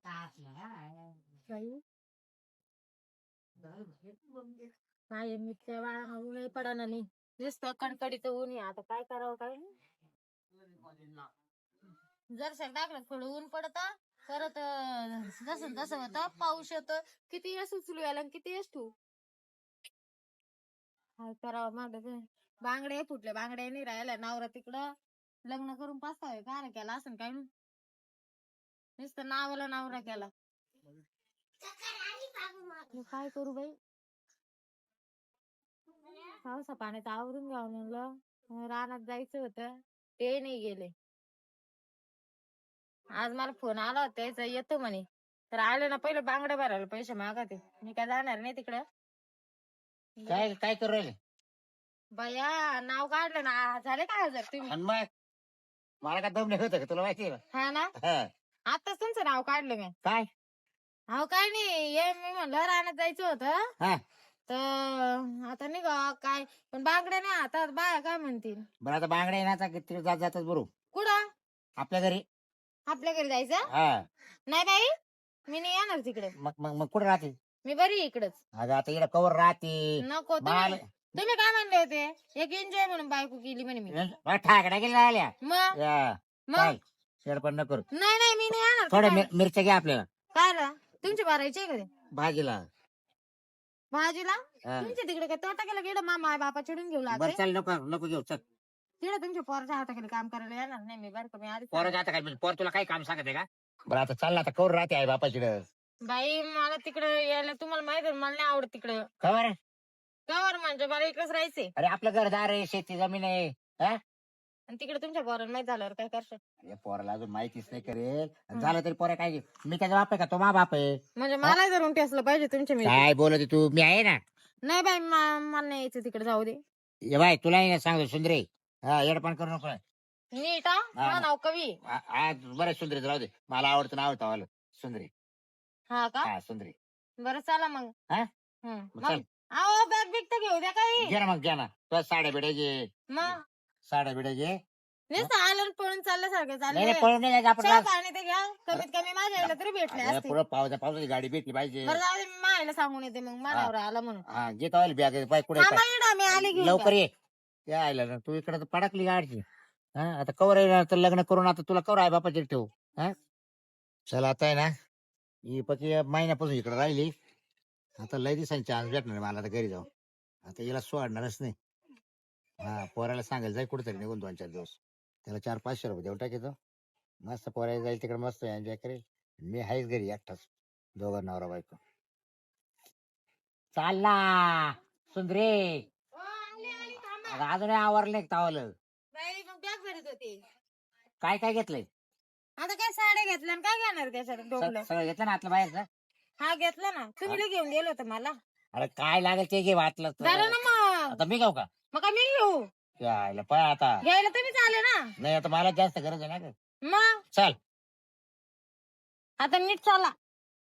बाई, काय मिरच्या वाळा ऊन पडाना नाही नुसतं कडकडीत ऊन आहे. आता काय करावं काय जर टाकलं थोडं ऊन पडत परत जसं जसं होतं पाऊस येतो. किती वेळेस उचलू याला आणि किती वेळेस ठेवू काय करावं माझं बांगड्या फुटल्या बांगड्या नाही राहिल्या. नवरा तिकडं लग्न करून पाचतावे काय केला असं काय नुसतं नावाला नवरा केला. काय करू बाई पावसा पाण्यात आवरून घ्यावं म्हणलं रानात जायचं होतं ते नाही गेले. आज मला फोन आला होता त्याचा येतो म्हणे तर आले ना पहिले बांगड्या भरायला पैसे मागते मी काय जाणार नाही तिकडं. काय काय करू राहिले बया नाव काढलं ना झाले काय हजार तुम्ही आणि मग मला काय दम नाही होत का तुला माहिती आहे हा ना ना आताच तुमचं नाव काढलं मी काय अहो काय नाही ये मी म्हणलं रानात जायचं होतं हा तर आता नाही का काय पण बांगड्या नाही हातात बाया काय म्हणतील. बरं आता बांगड्या येण्याचा किती जात जातात बरोबर कुठं आपल्या घरी आपल्या घरी जायचं हा नाही बाई मी नाही येणार तिकडे मग मग मग कुठं राहते मी बरी आहे इकडच अगं आता इकडे कवर राहते नको माल तुम्ही काय म्हणले होते एक एन्जॉय म्हणून बायको केली म्हणे मी ठाकड्या गेल्या आल्या मग मग काय शेडपण नको करू नाही नाही मी नाही येणार थोड्या काय मिरच्या घ्या आपल्याला रा तुमची भरायची आहे का भाजीला भाजीला हा. तुमच्या तिकडे काय तोटा केला गेलं मामा बापा चिडून घेऊ बरं लागले चल नको नको घेऊ चल तिकडे तुमच्या पोराच्या हाताखाली काम करायला येणार नाही मी बरं का मी आधी पोरं आता काय पोर तुला काय काम सांगते का बरं आता चालला आता कवर राहते आहे बापाची बाई मला तिकडे यायला तुम्हाला माहिती आहे मला नाही आवडत तिकडं खबर कवर म्हणजे मला इकडेच राहायचंय अरे आपलं घरदार आहे शेती जमीन आहे हा आणि तिकडे तुमच्या पोरांना माहित झाल्यावर काय करशाल अरे पोराला अजून माहितीच नाही करेल झालं तरी पोरा काय मी त्याचा बाप आहे का तो मा बाप आहे म्हणजे मला धरून ठेसलं पाहिजे तुमच्या मी काय बोलत तू मी आहे ना नाही बाई मला नाही यायचं तिकडे जाऊ दे ये बाय तुला सांगतो सुंदरे हा येडपण करू नको नीट हा नाव कवी आज बरं सुंदरे राहू दे मला आवडतं नाव आवडतं सुंदरे हा का हा सुंदरे बरं चला मग हा? मग चल अहो बॅग बिग तर घेऊ द्या काही घे ना मग घे ना तुला साड्या बिड्या घे मग साड्या बिड्या घे नुसतं आलं पळून चालल्यासारखं नाही चाललंय पळून नाही जायचं आपण चहा पाणी ते घ्या कमीत कमी माझ्या आईला तरी भेटले अरे, असते पुढं पावसाची गाडी भेटली पाहिजे बरं जाऊ दे मी माझ्या आईला सांगून येते मग मानावर आला म्हणून हा घेत बॅग पाय कुठे थांबा इकडं, मी आली घेऊन लवकर जा. ये यायला ना तू इकडे पडकली गाडची हा आता कवर येणार तर लग्न करून आता तुला कवर आहे बापाची ठेवू हा चल आता आहे ना ही पकी महिन्यापासून इकडे राहिली आता लय दिवसांनी चान्स भेटणार मला आता घरी जाऊ आता याला सोडणारच नाही हा पोराला सांगायला जाय कुठेतरी निघून 2-4 दिवस त्याला 400-500 रुपये देऊ टाकायचो मस्त पोरायला जाईल तिकडे मस्त एन्जॉय करेल मी आहेच घरी एकटाच दोघं नवरा बायको चालला सुंदरे ओ, आली, थांबा. अगं अजूनही आवरले तावलं बाई मग बॅग भरत होती काय काय घेतलंय आता काय साड्या घेतल्या आणि काय घेणार त्याच्यात डोकलं सगळं घेतलं ना आतलं बाहेरचं हा घेतला ना तुम्ही लई घेऊन गेलो होतं मला अरे काय लागेल ते घे वाटलं तर. झालं ना मग आता मी घेऊ का मग काय मी घेऊ यायला पाय आता घ्यायला तुम्ही आले ना नाही आता मला जास्त गरज आहे ना ग मग चल आता नीट चाला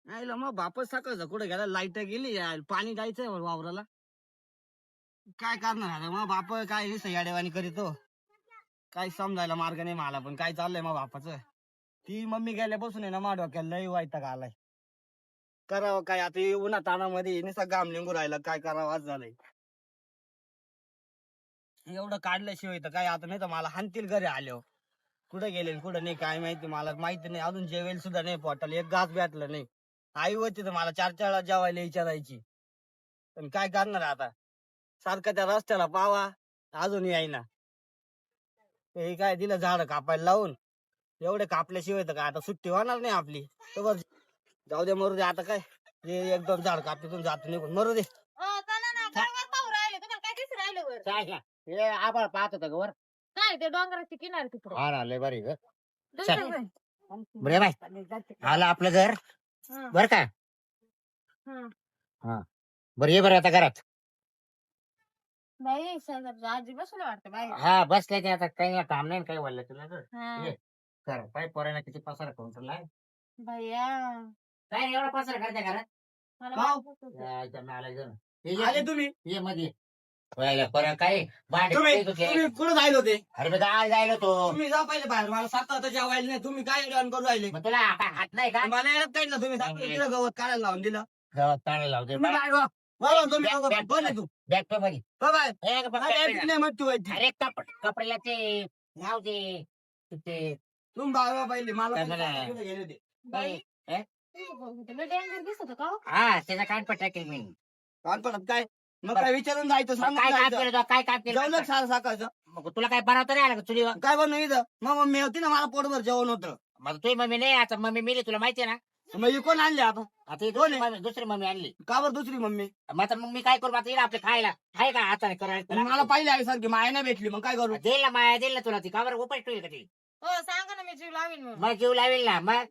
नाही मग बापच सकाळचं कुठे गेला लाईट गेली यार पाणी जायचंय वावराला काय करणार आता मग बाप काय याडेवाणी करीतो काय समजायला मार्ग नाही मला पण काय चाललंय मग बापाचं ती मम्मी गेल्यापासून आहे ना मा डोक्याला लय वैताग आलाय करावं काय आता हे उन्हा तानामध्ये नुसता घाम लिंगू राहिला काय करावं आज झालंय एवढं काढल्याशिवाय तर काय आता नाही तर मला हानतील घरी आल्यावर कुठे गेले कुठं नाही काय माहिती मला माहिती नाही अजून जेवेल सुद्धा नाही पोटाला एक घास भेटलं नाही आई होती तर मला 4 वेळा जेवायला विचारायची पण काय करणार आता सारखं त्या रस्त्याला पावा अजून येईना हे काय दिलं झाड कापायला लावून एवढे कापल्याशिवाय तर काय आता सुट्टी होणार नाही आपली तर बस जाऊ दे मरू दे आता काय हे 1-2 झाड कापीतून जातो निघून मरू दे चला ना गडवर पाहू राहिले तुम्हाला काय दिसू राहिलं वर काय हे आबाळ पाहत होतं वर काय ते डोंगराची किनार तिकडे हा ना लय बरी ग तुमचं बरे बाय आलं आपलं घर बर का हा. हा बरं ये बरं आता घरात बाई शेजारची आजी बसले वाटतं बाई हा बसले ते आता काही काम नाही काही बोललं तुला तर हा. ये कर पाय पोरायला किती पसारा करून ठेवलाय भैया काय एवढा पसारा करते घरात मला का? वाटत होतं. यायचं नालायक जण. आले तुम्ही ये मध्ये व्हायला परत काय भांडे तुम्ही कुठे धुतले? तुम्ही कुठं जायला होते अरे मी गावाला जायला तो तुम्ही जा पहिले बाहेर मला सात आता जेवायला नाही तुम्ही काय रन करू राहिले मग तुला काय हात नाही का मला येत काही ना तुम्ही तिकडं गवत काढायला लावून दिलं गावात ताळा लावते तुम्ही बाहेर वा. वा, तुम्ही बॅग- दोघं बॅग- बोल ना तू बॅग पे मध्ये हो बाय ए, बघ, काय बॅग पे नाही म्हणत तू व्हायची. अरे कपड्याला ते नाव दे ते तुम्ही बाहेर वा पहिले मला काय पहिले म्हणा? तिकडे गेले ते बाई ए? तुला डेंजर दिसत होतं का हो? हा त्याचा कान पण टाकेल मी लहानपणात काय मग काय विचारून जायचं मग सांगून काय काम जायचं. केलं तो? काय काम केलं जेवलं सारं सकाळचं मग तुला काय बनवता नाही आलं का चुलीवर काय बनवू इथं मग मम्मी होती ना मला पोटभर जेवण होतं मग तुझी मम्मी नाही आता मम्मी मिली तुला माहिती आहे ना मग ही कोण आणली आता आता ही कोण आहे? दुसरी मम्मी आणली का बरं दुसरी मम्मी मग आता मग मी काय करू आता येईल आपले खायला आहे का हाताने करायला मला पाहिली आहे सारखी माया नाही भेटली मग काय करू देईल ना माया देईल ना तुला ती का बरं उपाय ठेवेल का ती हो सांगा ना मी जीव लावीन मग मग जीव लावेल ना मग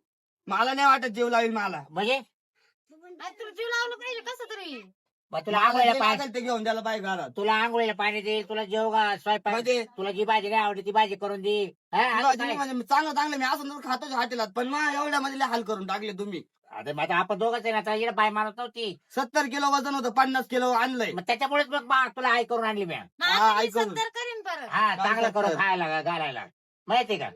मला नाही वाटत जीव लावेल मला म्हणजे आणि तुला जीव लावलं पाहिजे कसं तरी मग तुला मला आंघोळीला जे पाणी लागेल ते घेऊन द्यायला पाहिजे घरात तुला आंघोळीला पाणी देईल तुला जेवगा स्वयंपाक म्हणजे तुला जी भाजी नाही आवडली ती भाजी करून दे हा, अजून काय? म्हणजे चांगलं चांगलं मी असं तर खातोच हॉटेलात पण मग एवढ्या मध्ये लय हाल करून टाकले तुम्ही अरे मग आता आपण दोघंच आहे ना आता इकडे बाय मारत नव्हती 70 किलो वजन होतं 50 किलो आणलंय मग त्याच्यामुळेच मग तुला आई करून आणली मी मग हा, आता मी ऐकून. 70 करीन परत हा काय चांगलं करून करतात? खायला घालायला माहितीये का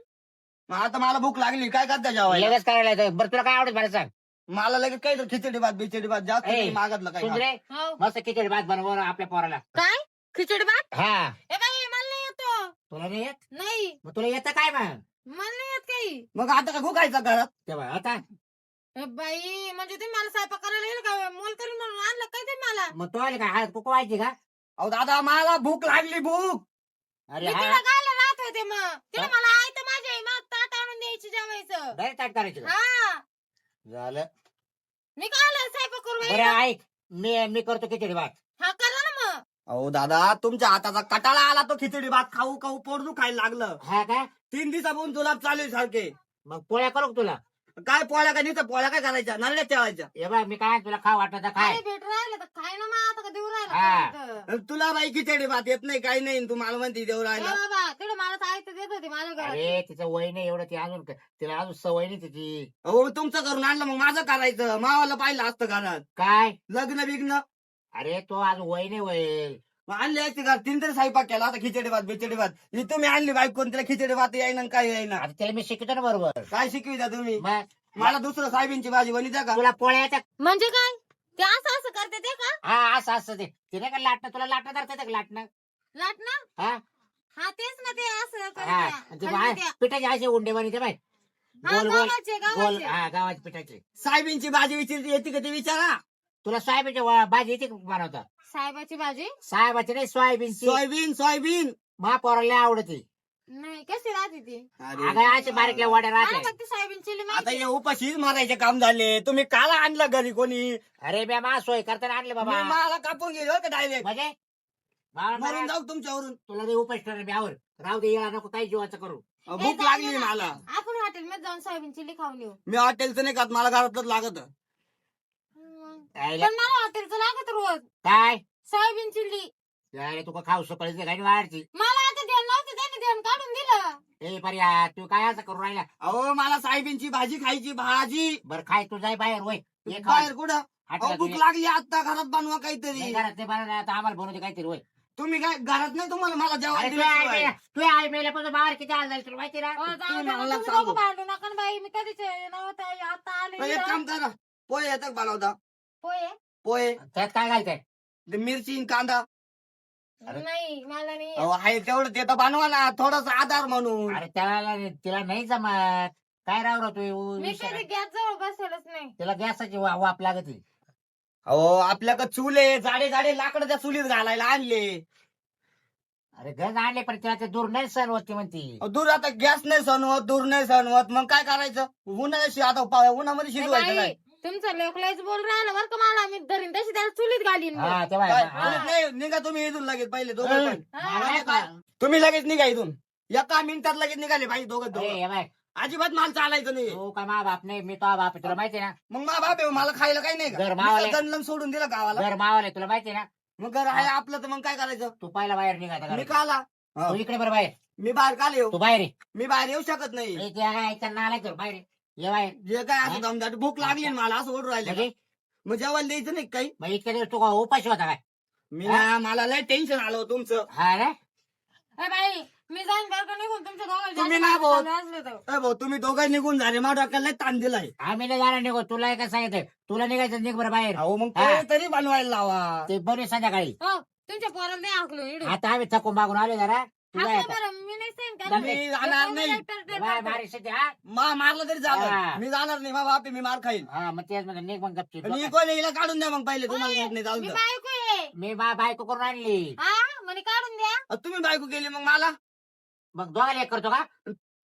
मग आता मला भूक लागली काय करता जेवायला लगेच करायला येतं. बरं तुला काय आवडेल मला सांग मला लगेच काही तर खिचडी भात बिचडी भात जास्त ए, नाही मागतलं काय सुंदरे हो. मस्त खिचडी भात बनव आपल्या पोराला काय खिचडी भात हा ए बाई मला नाही येतो तुला नाही येत नाही मग तुला येतं काय मग मला नाही येत काही मग आता का भुकायचा घरात तेव्हा आता ए बाई म्हणजे तुम्ही मला स्वयंपाक करायला येईल का मोल करीन म्हणून आणलं काय ते मला मग तो आले काय हळद कुकू व्हायची का अहो दादा मला भूक लागली भूक अरे मी हा तिला गायला राहत होते मग तिला हा? मला आई तर माझ्या आई मग ताट आणून द्यायची जेवायचं डायरेक्ट ताट करायची का? हा झालं मी काय स्वयंपाक करू बाई? बरं ऐक मी करतो खिचडी भात हा करा ना मग अहो दादा तुमच्या हाताचा कटाळा आला तो खिचडी भात खाऊ खाऊ पोट दुखायला लागलं हा का 3 दिवसापासून जुलाब चालू आहे सारखे मग पोळ्या करू का तुला काय पोळ्या काय नाही तर पोळ्या काय करायच्या नरड्यात ठेवायच्या हे बघ मी काय तुला खा वाटत खाय अरे भेट राहिलं तर काय ना मग आता का देऊ हा. राहिला आणि तुला बाई खिचडी भात येत नाही काही नाही तू मला म्हणते देऊ राहिला बाबा तेवढं मला तर आई तर देत होती माझ्या घरात अरे तिचं वय नाही एवढं ती अजून तिला अजून सवय नाही तिची अहो तुमचं करून आणलं मग माझं करायचं मावाला पाहिलं असतं घरात काय लग्न बिग्न अरे तो आज वय नाही वय मग आणली असती का 3 तरी स्वयंपाक केला आता खिचडी भात बिचडी भात ही तुम्ही आणली बाईक कोण तिला खिचडी भात येईना आणि काय येईना आता त्याला मी शिकतो ना बरोबर काय शिकविता तुम्ही मग मला दुसरं साहेबींची भाजी बनिता का तुला पोळ्या येतात म्हणजे काय ते असं असं करते ते का हा असं असं ते नाही का लाटणं तुला लाटणं धरता येतं का लाटणं लाट ना हा हा तेच ना ते असं हा करते. ते खाली बाय त्या. पिठाचे असे उंडे बनते बाय हा, गोल गोल गावाचे गोल गावाचे हा गावाचे पिठाचे साहेबींची भाजी विचारती येते का ते विचारा तुला सोयाबीनची भाजी येते का बनवता साहेबाची भाजी साहेबाची नाही सोयाबीनची सोयाबीन सोयाबीन महापौराला आवडते नाही कशी राहते ती अगं असे बारीकल्या वड्या मला राहते फक्त सोयाबीन चिली आता माहिती हे उपाशीच मारायचे काम झाले तुम्ही काला आणलं घरी कोणी अरे बे मा सोय करताना आणले बाबा मी मला कापून गेलो का डायरेक्ट म्हणजे मला मरून मला- जाऊ तुमच्यावरून तुला ते उपाय ठरणार ब्यावर राहू दे याला नको काही जीवाचं करू अहो, ए, भूक जाऊ लागली दे ना. मला आपण हॉटेलमध्ये जाऊन सोयाबीन चिली खाऊन येऊ मी हॉटेलचं नाही खात मला घरातच लागत यायला- पण मला हॉटेलचं लागत रोज काय सोयाबीन चिल्ली यायला तुका खाऊ सकाळी गाडी वाढची मला आता ध्यान नव्हतं त्याने ध्यान काढून दिलं ए पर्या तू काय असं करू राहिला अहो मला साहेबींची भाजी खायची भाजी बरं खाय तू जाय बाहेर वय ये खा. बाहेर कुठं हाटला अहो भूक तुझे. लागली आता घरात बनवा काहीतरी नाही घरात ते बनवलं आता आम्हाला बनवते काहीतरी वय तुम्ही काय घरात नाही तुम्हाला मला अरे जेवण तू दिलं आई शिवाय. तू आई मेल्यापासून बाहेर किती आला जाईल तुला माहिती ना जाऊ दे, तुम्ही मला तुम्ही सांगू. दोघं भांडू नका ना बाई मी कधीच नव्हतं आता तर एक आले काम करा पोहे येतात बनवता पोहे पोहे त्यात काय घालताय ते मिरची आणि कांदा अरे. नाही मला नाही अहो आहे तेवढं ते तर बनवा ना थोडासा आधार म्हणून अरे त्याला तिला नाही जमत काय राव तू मी कधी गॅस जवळ बसवलंच नाही तिला गॅसाची वाप लागत अहो आपल्याकडे चुले जाडे जाडे लाकडं त्या चुलीत घालायला आणले अरे गज आणले पण तिला ते दूर नाही सण होती म्हणती अहो, दूर आता गॅस नाही सणवत दूर नाही सणवत मग काय करायचं उन्हाळ्याशी आता उन्हामध्ये ए शिजवायचं बाई, काय तुमचं लोकलाच बोल राहिलं बरं का मला मी धरीन तशी त्याला चुलीत घालीन मग. हा तेव्हा काय? हा. नाही निघा तुम्ही इथून लगेच पहिले दोघं ए, पण. हा. मला काय? काय? तुम्ही लगेच निघा इथून एका मिनिटात लगेच निघाले पाहिजे दोघं ए, दोघं हे बाय, अजिबात मला चालायचं नाही तू काय मा बाप नाही मी तो बाप आहे, तुला माहिती ना मग मा बाप आहे, मला खायला काही नाही घर का मावाले. मी तर जणलं सोडून दिलं गावाला घर मावाले तुला माहिती ना मग घर आहे आपलं तर मग काय करायचं तू पहिला बाहेर निघायचा मी घरातून. का आला तू इकडे बरं बाहेर मी बाहेर काल येऊ तू बाहेर ये. मी बाहेर येऊ शकत नाही ए, त्या काय ऐकता नालाय तर बाहेर ये. ये बाहेर जे काय असं दमदाटी भूक लागली ना मला असं ओढून राहिले म्हणजे मग जेवायला द्यायचं नाही का काही मग इतके दिवस तू काय उपाशी होता काय मी ना मला लय टेन्शन आलं हो तुमचं. हा रे ए बाई मी जाईन बरं का निघून तुमच्या दोघांचे तुम्ही असे ना भाऊ. चालू असले तर. भाऊ तुम्ही दोघं निघून झाले माझ्या डोक्याला लय ताण दिलाय. आम्ही नाही जाणार निघो तुला काय सांगितलं तुला निघायचं निघ बरं बाहेर अहो मग हा. पोहे तरी बनवायला लावा. ते बरे संध्याकाळी हो तुमच्या पोराला नाही हाकलून इडून. आता आम्ही थकून मागून आलो जरा तुला हाकलं येतं. बरं, मी नाही सहन करणार. तुम्ही जाणार नाही. बाय, बारीक सध्या, हा? मारलं तरी हा. झालं. मी जाणार नाही बाबा मी मार खाईल. हा मग तेच म्हणजे निघ मग गपचीप. आणि कोणी हिला काढून द्या मग पहिले तुम्हाला येत नाही जाऊन मी द्या. बायको आहे. मी बायको करून आणली हा म्हणे काढून द्या. तुम्ही बायको केली मग मला मग दोघाला एक करतो का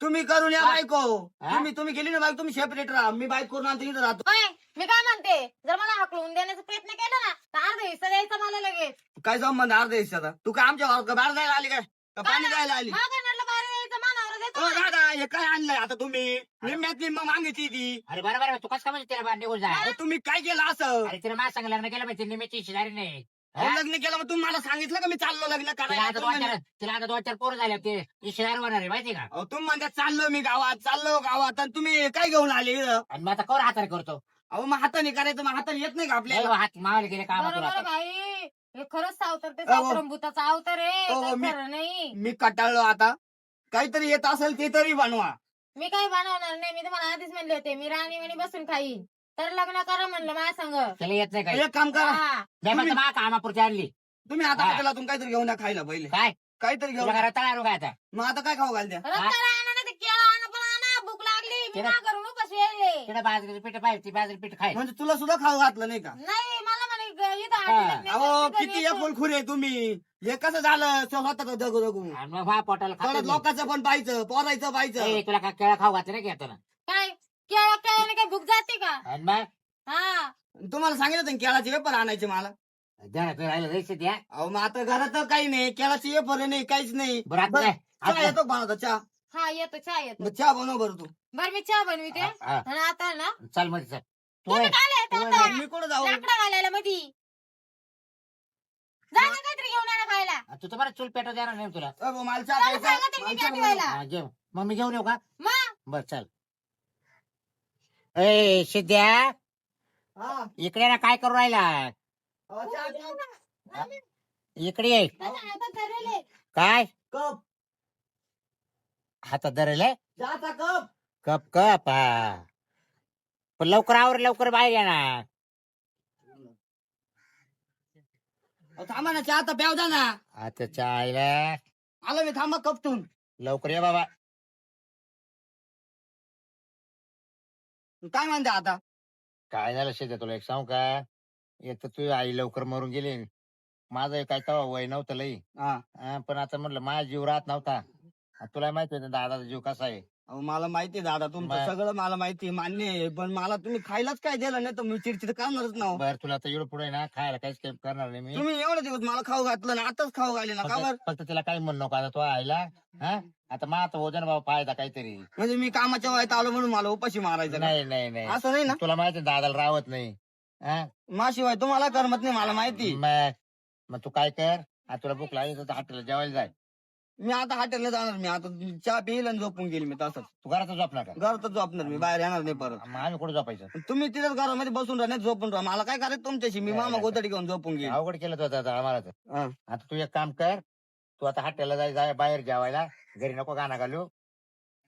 तुम्ही करून या हा. बायको. हा? तुम्ही केली ना बायको तुम्ही सेपरेट राहा. मी बायको करून आणतो इथं राहतो. होय, मी काय म्हणते जर मला हाकलून देण्याचा प्रयत्न केला ना तर अर्धा हिस्सा द्यायचा मला लगेच. काय संबंध अर्धा हिस्साचा. तू काय आमच्या घरात बाहेर जायला आली काय का पाणी द्यायला आली. मागण्याला बाहेर यायचं मानावर देतो ओ ना. दादा हे काय आणलंय आता तुम्ही निम्म्यात निम्म मागितली ती. अरे बरोबर तू कसं काय म्हणजे तिला बाहेर निघून जाय अहो, तुम्ही काय केलं असं. अरे तिला माझ्या संग लग्न केलं माहिती निमित्त शेजारी नाही अहो, लग्न केलं मग तुम्ही मला सांगितलं का मी चाललो लग्न करायला. तिला आता 2-4 पोरं झाले ते शेजारी होणार आहे माहिती का अहो, तुम्ही म्हणता चाललो मी गावात आणि तुम्ही काय घेऊन आले इथं? आणि मग आता कवर हाताने करतो अहो मग हाताने करायचं मग हाताने येत नाही का नाही आपल्याला. बा, हात मावायला गेले काम बरोबर भाई हे खरंच सावतर ते अहो. सावरंभूताचा अवतार आहे अहो, काही मी- खरं नाही. मी कटाळलो आता. काहीतरी येत असेल ते तरी बनवा. मी काही बनवणार नाही. मी तुम्हाला आधीच म्हणले होते मी राणीवाणी बसून खाईन तर लग्न करा म्हणलं माझ्या संग. त्याला येत नाही काय एक काम करा हा. नाही म्हणतो मा कामापुरती आणली तुम्ही आता हा. हॉटेलातून काहीतरी घेऊन या खायला पहिले. काय काहीतरी घेऊन तुला या. घरात तळारू काय आता मग आता काय खाऊ घाल द्या. रस्त्याला आणा नाही तर केळं आणा पण आणा भूक लागली मी केळं- ना घरून उपाशी यायले. तिला बाजरीचं पीठ पाहिजे ती बाजरी पीठ खाय म्हणजे तुला सुद्धा खाऊ घातलं नाही का. नाही मला म्हणे इथं हॉटेलात नाही अहो तर किती येतो. एकुलखुरे आहे तुम्ही. हे कसं झालं स्वतः दगू दगू. आणि मग हा पोटाला परत खात लोकांचं पण पाहायचं पोरायचं पाहायचं. तुला काय केळं खाऊ घातलं नाही की आता ना काय केळं केळ्याने काही भूक जाते का. आणि मग हा तुम्हाला सांगितलं होतं ना केळाचे वेपर आणायचे मला. ध्यानात राहिलं जायचं द्या अहो मग आता घरात तर काही नाही केळाचे वेपर नाही काहीच नाही. बरं आता बरं, काय? चहा आता- येतो बनवता चहा. हा येतो चहा येतो. मग चहा बनव बरं तू. बरं मी चहा बनविते हा, हा. आणि आता ना चल मध्ये चल तुम्ही होय. काय येत होय, आता मी कुठं जाऊ. लाकडं घालायला मधी जा ना काहीतरी घेऊन या ना खायला. तू तर बरं चूल पेटव देणार नाही तुला अहो, मला चहा मला प्यायचा. सांगा ते मला मी चहा पाठवायला. बनव. हा, घे मग मी घेऊन येऊ का मग बर चल ए सिद्ध्या हा. इकडे ना काय करू राहिला अहो, चहा प्या. इकडे ये माझ्या हातात धरलेले. काय कप हातात धरेल चहाचा कप. कप कप हा पण लवकर आवर लवकर बाहेर या ना अहो, थांबा ना चहा तर प्याव द्या ना. आता चायला आलो मी थांबा कपतून. लवकर ये बाबा काय म्हणते आता. काय झालं शेत तुला एक सांगू का एक तर तुझी आई लवकर मरून गेली माझं काय तेव्हा वय नव्हतं लई हा. पण आता म्हटलं माझा जीव राहत नव्हता तुला माहिती आहे ना दादाचा जीव कसा आहे अहो, मला माहिती आहे दादा तुमचं मग- सगळं मला माहिती आहे, मान्य आहे पण मला तुम्ही खायलाच काय दिलं नाही तर मी चिडचिड करणारच ना हो. बर तुला आता एवढं पुढे ना खायला काहीच काही करणार नाही मी तुम्ही एवढे दिवस मला खाऊ घातलं ना आताच खाऊ घाले ना का बरं. फक्त तिला काही म्हणू नको आता तो आईला हा आता मग आता वजन बाबा फायदा काहीतरी म्हणजे मी कामाच्या वयात आलो म्हणून मला उपाशी मारायचं का? नाही नाही नाही असं नाही ना. तुला माहिती आहे दादाला राहत नाही हा माशिवाय तुम्हाला करमत नाही मला माहिती. मग तू काय कर आता तुला भूक लागली तर हॉटेलला जेवायला जाय मी आता हॉटेलला जाणार मी आता चहा पिईल आणि झोपून गेली मी तसंच तू घरातच झोपणार का घरातच झोपणार मी बाहेर येणार नाही परत. मग आम्ही कुठे झोपायचं तुम्ही तिथेच घरामध्ये बसून राहणार झोपून राहा मला काय करायचं तुमच्याशी मी मामा गोतडी घेऊन झोपून गेली. अवघड केलं तू आता आम्हाला तर. हा. आता तू एक काम कर तू आता हॉटेलला जाय जाय बाहेर जेवायला घरी नको गाणं घालू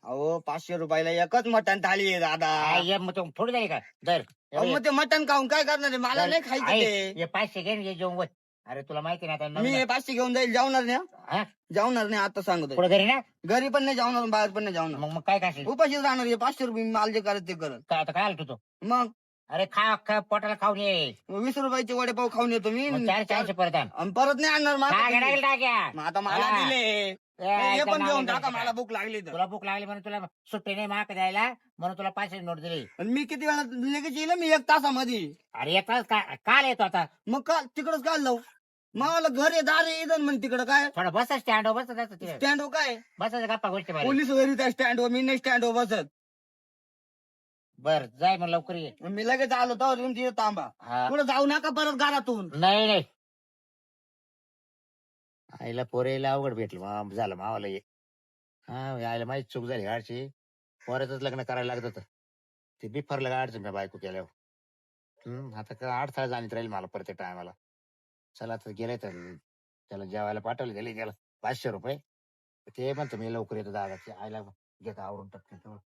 अहो 500 रुपयाला एकच मटण थाळी आहे दादा. ये मग तू थोडी जाईल का दर अहो, मग ते मटण खाऊन काय करणार आहे मला नाही खायचं ते. ये 500 घे ये जेवण वच. अरे तुला माहिती ना आता मी नवीन- हे 500 घेऊन जाईल जाऊणार नाही हा? हा? जाऊणार नाही आता सांगतो. पुढे घरी ना घरी पण नाही जाऊणार बाहेर पण नाही जाऊणार. मग काय खाशील उपाशीच राहणार हे 500 रुपये मी मला जे करत ते करत. काय आता काय आलं तू मग अरे खा पोटाला खाऊन ये 20 रुपयाचे वडेपाव खाऊन येतो मी. मग 400 परत आण. आणि परत नाही आणणार मला. काय घडायला टाक्या मग आता मला हा. दिले ए, हे पण त्या घेऊन नावाला टाका जायचं मला काय? भूक लागली तर. तुला भूक लागली म्हणून तुला सुट्टी नाही माग द्यायला म्हणून तुला 500 नोट दिली आणि मी किती वेळा लगेच येईल मी 1 तासामध्ये. अरे येतात काल येतो आता मग का तिकडच काय लावू मला घर आहे दार आहे इथं म्हण तिकडं काय थोडा बस स्टँड बस तिथे स्टँड काय बसायचं गप्पा गोष्टी मारायला. पोलीस घरी त्या स्टँड मी नाही स्टँड बसत. बर जाय मग लवकर ये मग मी लगेच आलो तर तुमची इथं थांबा हा पुढे जाऊ नका परत घरातून. नाही नाही आईला पोरेला अवघड भेटलं झालं मावाला ये हा आईला माहिती चूक झाली गाडची पोराचंच लग्न करायला लागत होतं ते बिफरलं गाडचं मी बायको केल्यावर आता काय अडथळा जाणीत राहील मला प्रत्येक टायमाला चला आता गेले तर त्याला जेवायला पाठवले गेले त्याला 500 रुपये. ते म्हणतो मी लवकर येतो दादाची आईला घेता आवरून टाकतो